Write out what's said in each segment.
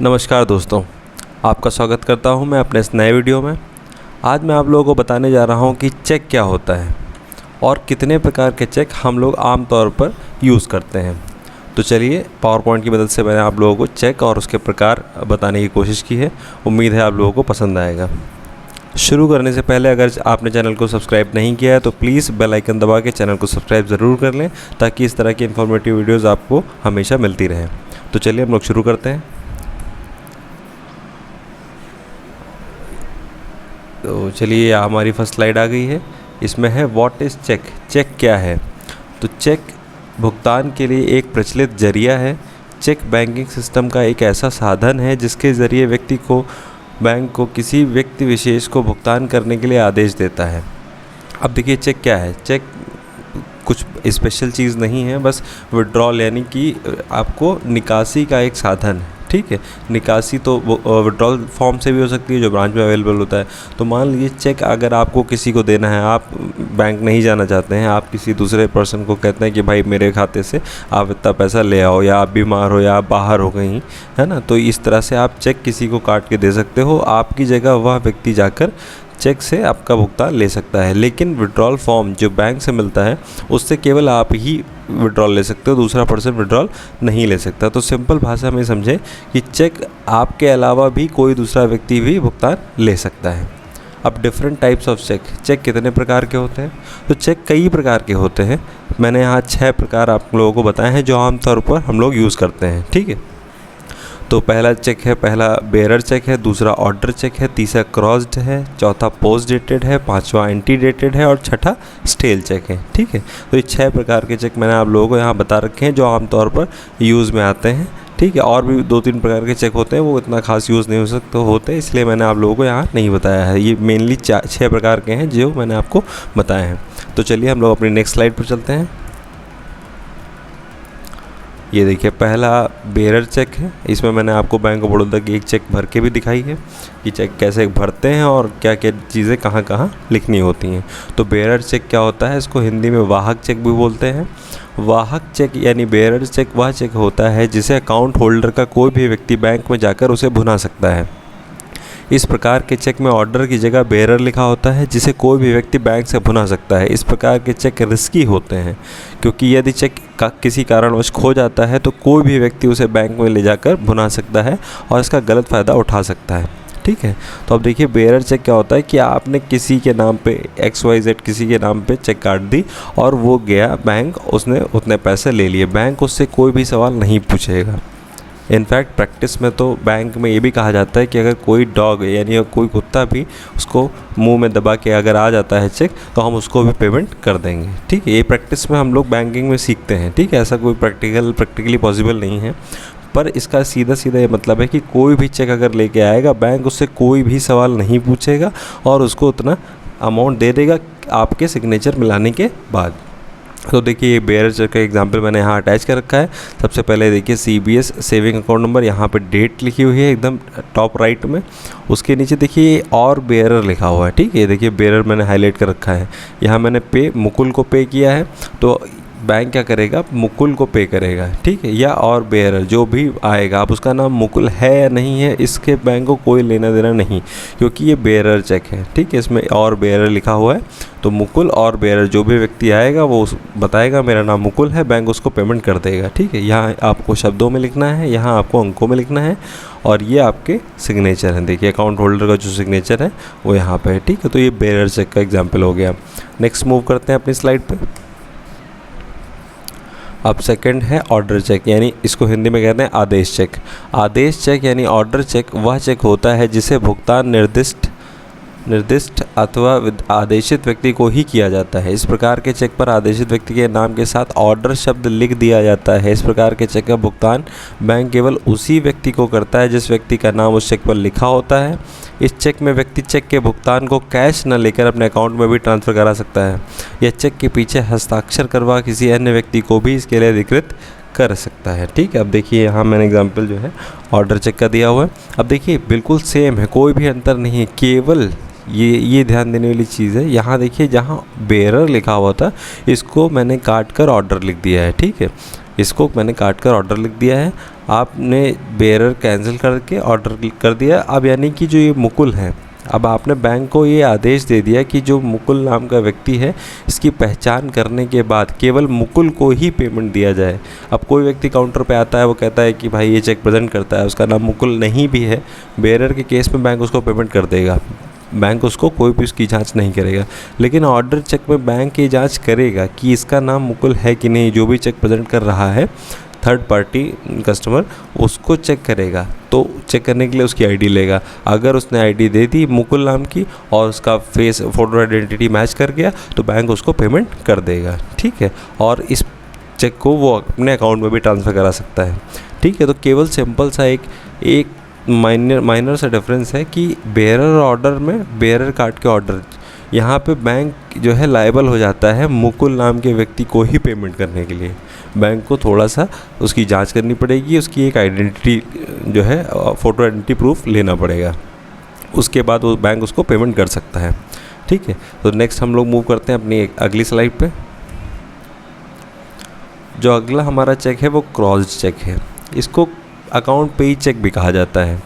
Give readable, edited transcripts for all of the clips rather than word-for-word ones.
नमस्कार दोस्तों, आपका स्वागत करता हूं मैं अपने इस नए वीडियो में। आज मैं आप लोगों को बताने जा रहा हूं कि चेक क्या होता है और कितने प्रकार के चेक हम लोग आम तौर पर यूज़ करते हैं। तो चलिए, पावर पॉइंट की मदद से मैंने आप लोगों को चेक और उसके प्रकार बताने की कोशिश की है। उम्मीद है आप लोगों को पसंद आएगा। शुरू करने से पहले अगर आपने चैनल को सब्सक्राइब नहीं किया है तो प्लीज़ बेल आइकन दबा के चैनल को सब्सक्राइब ज़रूर कर लें, ताकि इस तरह की इन्फॉर्मेटिव वीडियोज़ आपको हमेशा मिलती रहें। तो चलिए हम लोग शुरू करते हैं। तो चलिए, हमारी फर्स्ट स्लाइड आ गई है। इसमें है व्हाट इज़ चेक। चेक क्या है? तो चेक भुगतान के लिए एक प्रचलित जरिया है। चेक बैंकिंग सिस्टम का एक ऐसा साधन है जिसके ज़रिए व्यक्ति को बैंक को किसी व्यक्ति विशेष को भुगतान करने के लिए आदेश देता है। अब देखिए, चेक क्या है। चेक कुछ स्पेशल चीज़ नहीं है, बस विड्रॉल यानी कि आपको निकासी का एक साधन है। ठीक है, निकासी तो विड्रॉल फॉर्म से भी हो सकती है जो ब्रांच में अवेलेबल होता है। तो मान लीजिए चेक अगर आपको किसी को देना है, आप बैंक नहीं जाना चाहते हैं, आप किसी दूसरे पर्सन को कहते हैं कि भाई मेरे खाते से आप इतना पैसा ले आओ, या आप बीमार हो या आप बाहर हो कहीं, है ना, तो इस तरह से आप चेक किसी को काट के दे सकते हो। आपकी जगह वह व्यक्ति जाकर चेक से आपका भुगतान ले सकता है। लेकिन विड्रॉल फॉर्म जो बैंक से मिलता है उससे केवल आप ही विड्रॉल ले सकते हो, दूसरा पर्सन विड्रॉल नहीं ले सकता। तो सिंपल भाषा में समझें कि चेक आपके अलावा भी कोई दूसरा व्यक्ति भी भुगतान ले सकता है। अब different types of check. Check कितने प्रकार के होते हैं? तो चेक कई प्रकार के होते हैं। मैंने यहाँ 6 प्रकार आप लोगों को बताए हैं जो आमतौर पर हम लोग यूज़ करते हैं। ठीक है, तो पहला चेक है, पहला बेरर चेक है, दूसरा ऑर्डर चेक है, तीसरा क्रॉस्ड है, चौथा पोस्ट डेटेड है, पांचवा एंटी डेटेड है और छठा स्टेल चेक है। ठीक है, तो ये 6 प्रकार के चेक मैंने आप लोगों को यहाँ बता रखे हैं जो आमतौर पर यूज़ में आते हैं। ठीक है, और भी 2-3 प्रकार के चेक होते हैं, वो इतना खास यूज़ नहीं हो सकते होते, इसलिए मैंने आप लोगों को यहाँ नहीं बताया है। ये मेनली 6 प्रकार के हैं जो मैंने आपको बताए हैं। तो चलिए हम लोग अपनी नेक्स्ट स्लाइड पर चलते हैं। ये देखिए, पहला बेरर चेक है। इसमें मैंने आपको बैंक ऑफ बड़ौदा की एक चेक भर के भी दिखाई है कि चेक कैसे भरते हैं और क्या क्या चीज़ें कहाँ कहाँ लिखनी होती हैं। तो बेरर चेक क्या होता है? इसको हिंदी में वाहक चेक भी बोलते हैं। वाहक चेक यानी बेरर चेक वह चेक होता है जिसे अकाउंट होल्डर का कोई भी व्यक्ति बैंक में जाकर उसे भुना सकता है। इस प्रकार के चेक में ऑर्डर की जगह बेरर लिखा होता है जिसे कोई भी व्यक्ति बैंक से भुना सकता है। इस प्रकार के चेक रिस्की होते हैं क्योंकि यदि चेक का किसी कारणवश खो जाता है तो कोई भी व्यक्ति उसे बैंक में ले जाकर भुना सकता है और इसका गलत फ़ायदा उठा सकता है। ठीक है, तो अब देखिए, बेरर चेक क्या होता है कि आपने किसी के नाम पे XYZ किसी के नाम पे चेक काट दी और वो गया बैंक, उसने उतने पैसे ले लिए। बैंक उससे कोई भी सवाल नहीं पूछेगा। इनफैक्ट प्रैक्टिस में तो बैंक में ये भी कहा जाता है कि अगर कोई डॉग यानी कोई कुत्ता भी उसको मुंह में दबा के अगर आ जाता है चेक तो हम उसको भी पेमेंट कर देंगे। ठीक है, ये प्रैक्टिस में हम लोग बैंकिंग में सीखते हैं। ठीक है, ऐसा कोई प्रैक्टिकली पॉसिबल नहीं है, पर इसका सीधा सीधा ये मतलब है कि कोई भी चेक अगर लेके आएगा बैंक उससे कोई भी सवाल नहीं पूछेगा और उसको उतना अमाउंट दे देगा आपके सिग्नेचर मिलाने के बाद। तो देखिए, ये बेरर चेक का एग्जांपल मैंने यहाँ अटैच कर रखा है। सबसे पहले देखिए, CBS सेविंग अकाउंट नंबर, यहाँ पे डेट लिखी हुई है एकदम टॉप राइट में। उसके नीचे देखिए और बेरर लिखा हुआ है। ठीक है, देखिए बेरर मैंने हाईलाइट कर रखा है। यहाँ मैंने मुकुल को पे किया है, तो बैंक क्या करेगा? मुकुल को पे करेगा। ठीक है, या और बेरर जो भी आएगा, आप उसका नाम मुकुल है या नहीं है इसके बैंक को कोई लेना देना नहीं, क्योंकि ये बेरर चेक है। ठीक है, इसमें और बेरर लिखा हुआ है, तो मुकुल और बेरर जो भी व्यक्ति आएगा वो बताएगा मेरा नाम मुकुल है, बैंक उसको पेमेंट कर देगा। ठीक है, यहाँ आपको शब्दों में लिखना है, यहाँ आपको अंकों में लिखना है और ये आपके सिग्नेचर हैं। देखिए, अकाउंट होल्डर का जो सिग्नेचर है वो यहाँ पे है। ठीक है, तो ये बेरर चेक का एग्जाम्पल हो गया। नेक्स्ट मूव करते हैं अपनी स्लाइड पर। अब सेकंड है ऑर्डर चेक, यानी इसको हिंदी में कहते हैं आदेश चेक। आदेश चेक यानी ऑर्डर चेक वह चेक होता है जिसे भुगतान निर्दिष्ट अथवा आदेशित व्यक्ति को ही किया जाता है। इस प्रकार के चेक पर आदेशित व्यक्ति के नाम के साथ ऑर्डर शब्द लिख दिया जाता है। इस प्रकार के चेक का भुगतान बैंक केवल उसी व्यक्ति को करता है जिस व्यक्ति का नाम उस चेक पर लिखा होता है। इस चेक में व्यक्ति चेक के भुगतान को कैश न लेकर अपने अकाउंट में भी ट्रांसफ़र करा सकता है। यह चेक के पीछे हस्ताक्षर करवा किसी अन्य व्यक्ति को भी इसके लिए अधिकृत कर सकता है। ठीक है, अब देखिए यहाँ मैंने एग्जांपल जो है ऑर्डर चेक का दिया हुआ है। अब देखिए बिल्कुल सेम है, कोई भी अंतर नहीं है, केवल ये ध्यान देने वाली चीज़ है। यहाँ देखिए जहाँ बेरर लिखा हुआ था इसको मैंने काट कर ऑर्डर लिख दिया है, ठीक है, इसको मैंने काट कर ऑर्डर लिख दिया है। आपने बेरर कैंसिल करके ऑर्डर कर दिया। अब यानी कि जो ये मुकुल है, अब आपने बैंक को ये आदेश दे दिया कि जो मुकुल नाम का व्यक्ति है इसकी पहचान करने के बाद केवल मुकुल को ही पेमेंट दिया जाए। अब कोई व्यक्ति काउंटर पे आता है, वो कहता है कि भाई ये चेक प्रेजेंट करता है, उसका नाम मुकुल नहीं भी है, बेरर के केस में बैंक उसको पेमेंट कर देगा, बैंक उसको कोई भी उसकी जांच नहीं करेगा। लेकिन ऑर्डर चेक में बैंक ये जांच करेगा कि इसका नाम मुकुल है कि नहीं, जो भी चेक प्रेजेंट कर रहा है थर्ड पार्टी कस्टमर उसको चेक करेगा। तो चेक करने के लिए उसकी आईडी लेगा। अगर उसने आईडी दे दी मुकुल नाम की और उसका फेस फोटो आइडेंटिटी मैच कर गया तो बैंक उसको पेमेंट कर देगा, ठीक है, और इस चेक को वो अपने अकाउंट में भी ट्रांसफ़र करा सकता है, ठीक है। तो केवल सिंपल सा एक माइनर सा डिफरेंस है कि बेरर ऑर्डर में बेरर काट के ऑर्डर, यहाँ पे बैंक जो है लायबल हो जाता है मुकुल नाम के व्यक्ति को ही पेमेंट करने के लिए। बैंक को थोड़ा सा उसकी जांच करनी पड़ेगी, उसकी एक आइडेंटिटी जो है फ़ोटो आइडेंटिटी प्रूफ लेना पड़ेगा, उसके बाद वो बैंक उसको पेमेंट कर सकता है, ठीक है। तो नेक्स्ट हम लोग मूव करते हैं अपनी अगली स्लाइड पे। जो अगला हमारा चेक है वो क्रॉस्ड चेक है। इसको अकाउंट पे ही चेक भी कहा जाता है।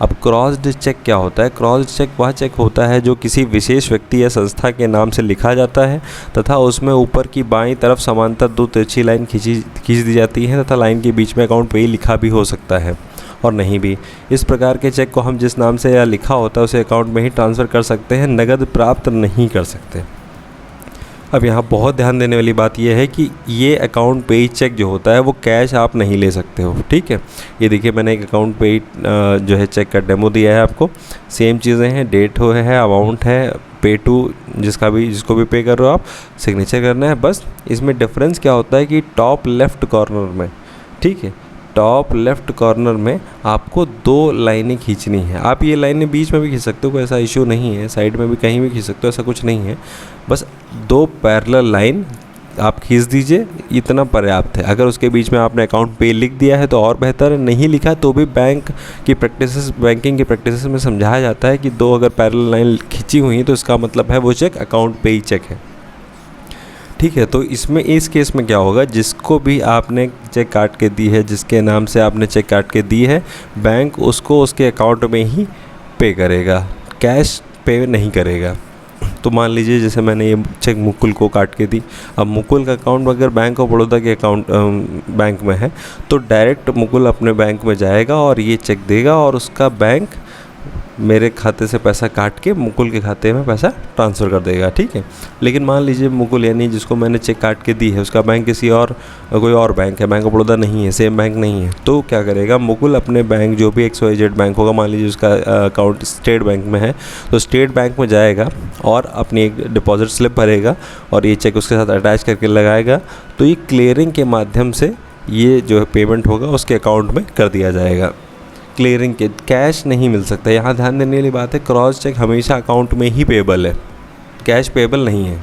अब क्रॉस्ड चेक क्या होता है? क्रॉस्ड चेक वह चेक होता है जो किसी विशेष व्यक्ति या संस्था के नाम से लिखा जाता है तथा उसमें ऊपर की बाईं तरफ समांतर दो तिरछी लाइन खींच दी जाती है तथा लाइन के बीच में अकाउंट पे ही लिखा भी हो सकता है और नहीं भी। इस प्रकार के चेक को हम जिस नाम से या लिखा होता है उसे अकाउंट में ही ट्रांसफ़र कर सकते हैं, नगद प्राप्त नहीं कर सकते। अब यहाँ बहुत ध्यान देने वाली बात यह है कि ये अकाउंट पे ही चेक जो होता है वो कैश आप नहीं ले सकते हो, ठीक है। ये देखिए मैंने एक अकाउंट पे ही जो है चेक का डेमो दिया है आपको। सेम चीज़ें हैं, डेट है, अमाउंट है, पे टू जिसको भी पे कर रहे हो आप, सिग्नेचर करना है। बस इसमें डिफरेंस क्या होता है कि टॉप लेफ़्ट कॉर्नर में, ठीक है, टॉप लेफ़्ट कॉर्नर में आपको दो लाइनें खींचनी है। आप ये लाइनें बीच में भी खींच सकते हो, कोई ऐसा इशू नहीं है, साइड में भी कहीं भी खींच सकते हो, ऐसा कुछ नहीं है। बस दो पैरेलल लाइन आप खींच दीजिए, इतना पर्याप्त है। अगर उसके बीच में आपने अकाउंट पे लिख दिया है तो और बेहतर है, नहीं लिखा तो भी बैंकिंग की प्रैक्टिसेस में समझाया जाता है कि दो अगर पैरेलल लाइन खींची हुई हैं तो इसका मतलब है वो चेक अकाउंट पे ही चेक है, ठीक है। तो इसमें इस केस में क्या होगा, जिसको भी आपने चेक काट के दी है, जिसके नाम से आपने चेक काट के दी है, बैंक उसको उसके अकाउंट में ही पे करेगा, कैश पे नहीं करेगा। तो मान लीजिए जैसे मैंने ये चेक मुकुल को काट के दी, अब मुकुल का अकाउंट अगर बैंक ऑफ बड़ौदा के बैंक में है तो डायरेक्ट मुकुल अपने बैंक में जाएगा और ये चेक देगा और उसका बैंक मेरे खाते से पैसा काट के मुकुल के खाते में पैसा ट्रांसफ़र कर देगा, ठीक है। लेकिन मान लीजिए मुकुल यानी जिसको मैंने चेक काट के दी है उसका बैंक कोई और बैंक है, बैंक ऑफ बड़ौदा नहीं है, सेम बैंक नहीं है, तो क्या करेगा मुकुल अपने बैंक जो भी XYZ बैंक होगा, मान लीजिए उसका अकाउंट स्टेट बैंक में है तो स्टेट बैंक में जाएगा और अपनी एक डिपॉजिट स्लिप भरेगा और ये चेक उसके साथ अटैच करके लगाएगा। तो ये क्लियरिंग के माध्यम से ये जो पेमेंट होगा उसके अकाउंट में कर दिया जाएगा। क्लियरिंग के कैश नहीं मिल सकता। यहाँ ध्यान देने वाली बात है, क्रॉस चेक हमेशा अकाउंट में ही पेबल है, कैश पेबल नहीं है।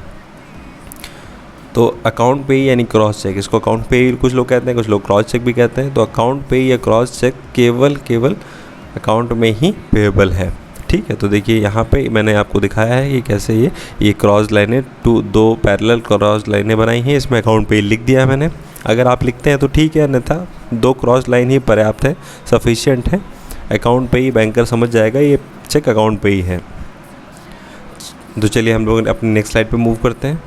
तो अकाउंट पे ही यानी क्रॉस चेक, इसको अकाउंट पे ही कुछ लोग कहते हैं, कुछ लोग क्रॉस चेक भी कहते हैं। तो अकाउंट पे ही या क्रॉस चेक केवल अकाउंट में ही पेबल है, ठीक है। तो देखिए यहाँ पे मैंने आपको दिखाया है कि कैसे ये क्रॉस लाइनें दो पैरेलल क्रॉस लाइनें बनाई हैं, इसमें अकाउंट पे ही लिख दिया है मैंने। अगर आप लिखते हैं तो ठीक है, अन्यथा दो क्रॉस लाइन ही पर्याप्त है, सफिशिएंट है। अकाउंट पे ही बैंकर समझ जाएगा ये चेक अकाउंट पे ही है। तो चलिए हम लोग अपनी नेक्स्ट स्लाइड पे मूव करते हैं।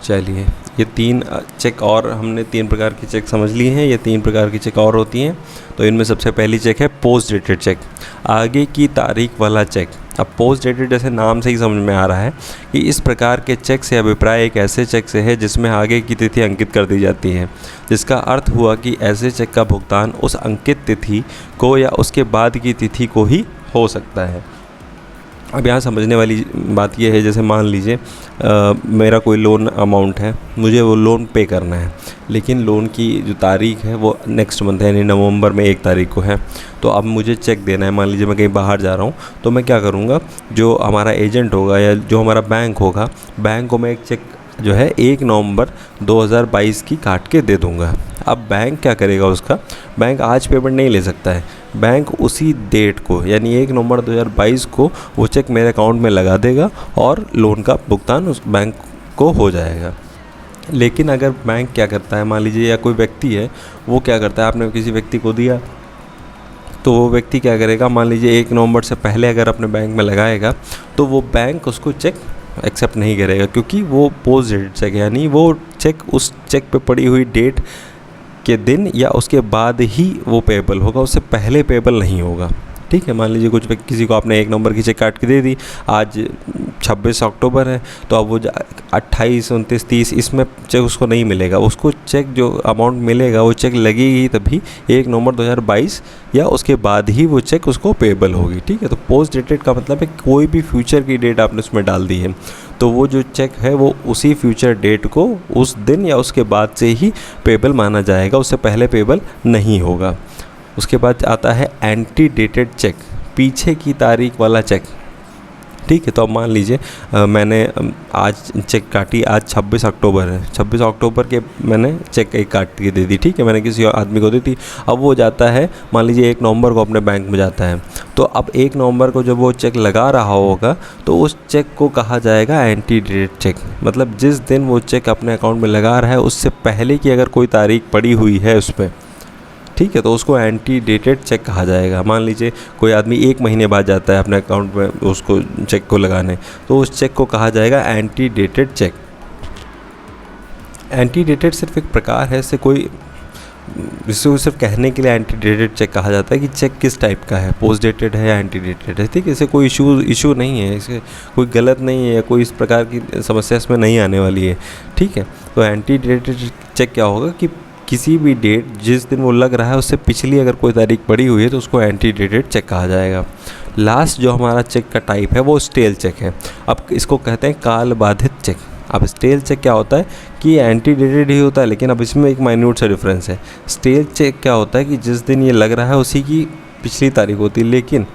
चलिए ये 3 चेक और हमने 3 प्रकार की चेक समझ लिए हैं, ये 3 प्रकार की चेक और होती हैं। तो इनमें सबसे पहली चेक है पोस्ट डेटेड चेक, आगे की तारीख वाला चेक। अब पोस्ट डेटेड जैसे नाम से ही समझ में आ रहा है कि इस प्रकार के चेक से अभिप्राय एक ऐसे चेक से है जिसमें आगे की तिथि अंकित कर दी जाती है, जिसका अर्थ हुआ कि ऐसे चेक का भुगतान उस अंकित तिथि को या उसके बाद की तिथि को ही हो सकता है। अब यहाँ समझने वाली बात यह है, जैसे मान लीजिए मेरा कोई लोन अमाउंट है, मुझे वो लोन पे करना है, लेकिन लोन की जो तारीख है वो नेक्स्ट मंथ है यानी नवंबर में 1 तारीख को है। तो अब मुझे चेक देना है, मान लीजिए मैं कहीं बाहर जा रहा हूँ, तो मैं क्या करूँगा, जो हमारा एजेंट होगा या जो हमारा बैंक होगा, बैंक को मैं एक चेक जो है 1 नवंबर 2022 की काट के दे दूँगा। अब बैंक क्या करेगा, उसका बैंक आज पेमेंट नहीं ले सकता है, बैंक उसी डेट को यानी 1 नवंबर 2022 को वो चेक मेरे अकाउंट में लगा देगा और लोन का भुगतान उस बैंक को हो जाएगा। लेकिन अगर बैंक क्या करता है, मान लीजिए या कोई व्यक्ति है वो क्या करता है, आपने किसी व्यक्ति को दिया तो वो व्यक्ति क्या करेगा, मान लीजिए 1 नवंबर से पहले अगर अपने बैंक में लगाएगा तो वो बैंक उसको चेक एक्सेप्ट नहीं करेगा, क्योंकि वो पोस्ट डेटेड चेक है, यानी वो चेक उस चेक पे पड़ी हुई डेट के दिन या उसके बाद ही वो पेबल होगा, उससे पहले पेबल नहीं होगा। ठीक है, मान लीजिए किसी को आपने 1 नवंबर की चेक काट के दे दी, आज 26 अक्टूबर है, तो अब वो 28, 29, 30 इसमें चेक उसको नहीं मिलेगा। उसको चेक जो अमाउंट मिलेगा वो चेक लगेगी तभी 1 नवंबर 2022 या उसके बाद ही वो चेक उसको पेबल होगी। ठीक है, तो पोस्ट डेटेड का मतलब है कोई भी फ्यूचर की डेट आपने उसमें डाल दी है तो वो जो चेक है वो उसी फ्यूचर डेट को उस दिन या उसके बाद से ही पेबल माना जाएगा, उससे पहले पेबल नहीं होगा। उसके बाद आता है एंटी डेटेड चेक, पीछे की तारीख वाला चेक। ठीक है, तो अब मान लीजिए मैंने आज चेक काटी, आज 26 अक्टूबर है, 26 अक्टूबर के मैंने चेक एक काट के दे दी। ठीक है, मैंने किसी आदमी को दी थी, अब वो जाता है मान लीजिए 1 नवंबर को अपने बैंक में जाता है, तो अब 1 नवंबर को जब वो चेक लगा रहा होगा तो उस चेक को कहा जाएगा एंटी डेटेड चेक। मतलब जिस दिन वो चेक अपने अकाउंट में लगा रहा है उससे पहले की अगर कोई तारीख पड़ी हुई है उस पर, ठीक है, तो उसको एंटी डेटेड चेक कहा जाएगा। मान लीजिए कोई आदमी 1 महीने बाद जाता है अपने अकाउंट में उसको चेक को लगाने, तो उस चेक को कहा जाएगा anti dated cheque. Anti dated सिर्फ एक प्रकार है, इससे कोई इसको सिर्फ कहने के लिए एंटी डेटेड चेक कहा जाता है कि चेक किस टाइप का है, पोस्ट डेटेड है या एंटी डेटेड है। ठीक है, इसे कोई इशू नहीं है, इसे कोई गलत नहीं है या कोई इस प्रकार की समस्या इसमें नहीं आने वाली है। ठीक है, तो एंटी डेटेड चेक क्या होगा कि किसी भी डेट जिस दिन वो लग रहा है उससे पिछली अगर कोई तारीख पड़ी हुई है तो उसको एंटी डेटेड चेक कहा जाएगा। लास्ट जो हमारा चेक का टाइप है वो स्टेल चेक है। अब इसको कहते हैं काल बाधित चेक। अब स्टेल चेक क्या होता है कि एंटी डेटेड ही होता है, लेकिन अब इसमें एक माइन्यूट सा डिफरेंस है। स्टेल चेक क्या होता है कि जिस दिन ये लग रहा है उसी की पिछली तारीख होती है, लेकिन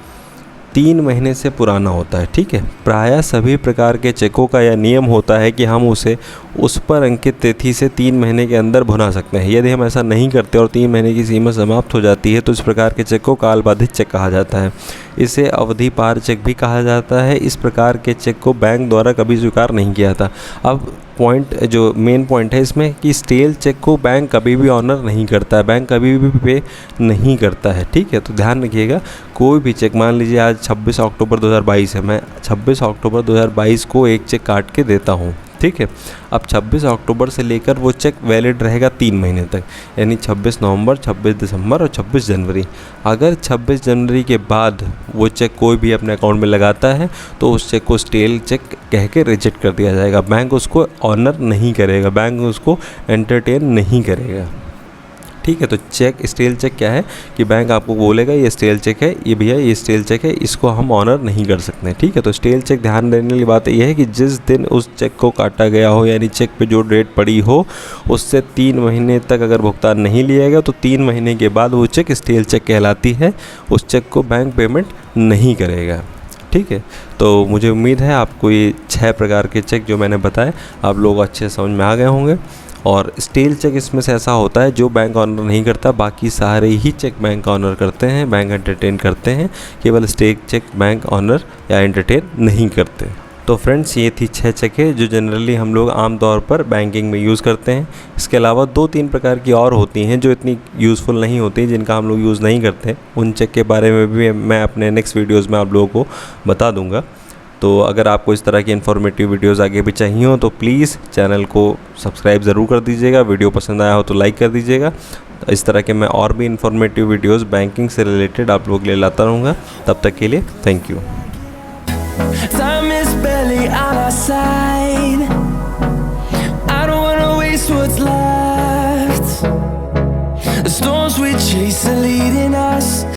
3 महीने से पुराना होता है। ठीक है, प्रायः सभी प्रकार के चेकों का यह नियम होता है कि हम उसे उस पर अंकित तिथि से 3 महीने के अंदर भुना सकते हैं। यदि हम ऐसा नहीं करते और 3 महीने की सीमा समाप्त हो जाती है तो इस प्रकार के चेक को कालबाधित चेक कहा जाता है। इसे अवधि पार चेक भी कहा जाता है। इस प्रकार के चेक को बैंक द्वारा कभी स्वीकार नहीं किया था। अब जो मेन पॉइंट है इसमें कि स्टेल चेक को बैंक कभी भी ऑनर नहीं करता है, बैंक कभी भी पे नहीं करता है। ठीक है, तो ध्यान रखिएगा, कोई भी चेक, मान लीजिए आज 26 अक्टूबर 2022 है, मैं 26 अक्टूबर 2022 को एक चेक काट के देता हूँ। ठीक है, अब 26 अक्टूबर से लेकर वो चेक वैलिड रहेगा 3 महीने तक, यानी 26 नवंबर, 26 दिसंबर और 26 जनवरी। अगर 26 जनवरी के बाद वो चेक कोई भी अपने अकाउंट में लगाता है तो उस चेक को स्टेल चेक कह के रिजेक्ट कर दिया जाएगा। बैंक उसको ऑनर नहीं करेगा, बैंक उसको एंटरटेन नहीं करेगा। ठीक है, तो चेक स्टेल चेक क्या है कि बैंक आपको बोलेगा ये स्टेल चेक है, ये भैया ये स्टेल चेक है, इसको हम ऑनर नहीं कर सकते। ठीक है, तो स्टेल चेक ध्यान देने वाली बात यह है कि जिस दिन उस चेक को काटा गया हो, यानी चेक पे जो डेट पड़ी हो उससे 3 महीने तक अगर भुगतान नहीं लिया गया तो 3 महीने के बाद वो चेक स्टेल चेक कहलाती है। उस चेक को बैंक पेमेंट नहीं करेगा। ठीक है, तो मुझे उम्मीद है आपको ये 6 प्रकार के चेक जो मैंने बताए आप लोग अच्छे समझ में आ गए होंगे। और स्टेल चेक इसमें से ऐसा होता है जो बैंक ऑनर नहीं करता, बाकी सारे ही चेक बैंक ऑनर करते हैं, बैंक एंटरटेन करते हैं। केवल स्टेल चेक बैंक ऑनर या एंटरटेन नहीं करते। तो फ्रेंड्स, ये थी 6 चेकें जो जनरली हम लोग आमतौर पर बैंकिंग में यूज़ करते हैं। इसके अलावा 2-3 प्रकार की और होती हैं जो इतनी यूज़फुल नहीं होती, जिनका हम लोग यूज़ नहीं करते। उन चेक के बारे में भी मैं अपने नेक्स्ट वीडियोज़ में आप लोगों को बता दूँगा। तो अगर आपको इस तरह की इन्फॉर्मेटिव वीडियोस आगे भी चाहिए हो तो प्लीज़ चैनल को सब्सक्राइब ज़रूर कर दीजिएगा। वीडियो पसंद आया हो तो लाइक कर दीजिएगा। इस तरह के मैं और भी इन्फॉर्मेटिव वीडियोस बैंकिंग से रिलेटेड आप लोगों के लिए लाता रहूँगा। तब तक के लिए thank you. Time is barely on our side. I don't wanna waste what's left. The storms we chase are leading us.